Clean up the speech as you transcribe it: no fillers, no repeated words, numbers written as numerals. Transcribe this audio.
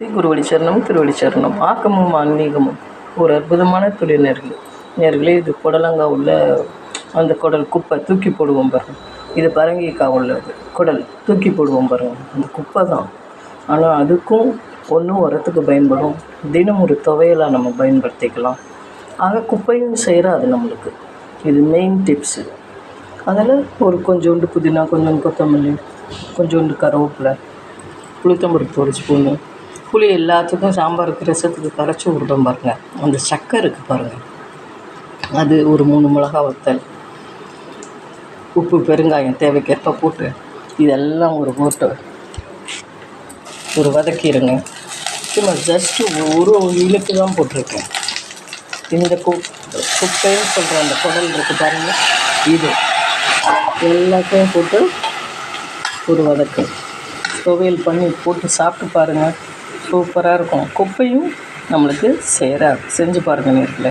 குருவடி சரணம் திருவடி சரணம். ஆக்கமும் ஆன்மீகமும் ஒரு அற்புதமான தொழில் நேர்களே. இது புடலங்காய் உள்ள அந்த குடல் குப்பை தூக்கி போடுவோம் பாருங்க. இது பரங்கிக்காய் உள்ளது குடல் தூக்கி போடுவோம் பாருங்க. அந்த குப்பை தான். ஆனால் அதுக்கும் ஒன்றும் உரத்துக்கு பயன்படும். தினம் ஒரு துவையலாக நம்ம பயன்படுத்திக்கலாம். ஆக குப்பையும் செய்கிறாது நம்மளுக்கு. இது மெயின் டிப்ஸு. அதில் ஒரு கொஞ்சோண்டு புதினா, கொஞ்சோண்டு கொத்தமல்லி, கொஞ்சோண்டு கருவேப்பிலை, உளுத்தம்பருப்பு ஒரு ஸ்பூனு, புளி எல்லாத்துக்கும் சாம்பாருக்கு ரசத்துக்கு கரைச்சி விடுறோம் பாருங்க. அந்த சக்கரை இருக்குது பாருங்கள், அது ஒரு 3 மிளகா வத்தல், உப்பு, பெருங்காயம் தேவைக்கேற்ப போட்டு இதெல்லாம் ஒரு வதக்கிடுங்க. சும்மா ஜஸ்ட்டு ஒரு இழுக்கு தான் போட்டிருக்கேன். இந்த குப்பைன்னு சொல்கிற அந்த குடல் இருக்குது பாருங்கள், இது எல்லாத்தையும் போட்டு ஒரு வதக்கு துவையல் பண்ணி போட்டு சாப்பிட்டு பாருங்கள். சூப்பராக இருக்கும். குப்பையும் நம்மளுக்கு சேராது. செஞ்சு பாருங்கள் நேரில்.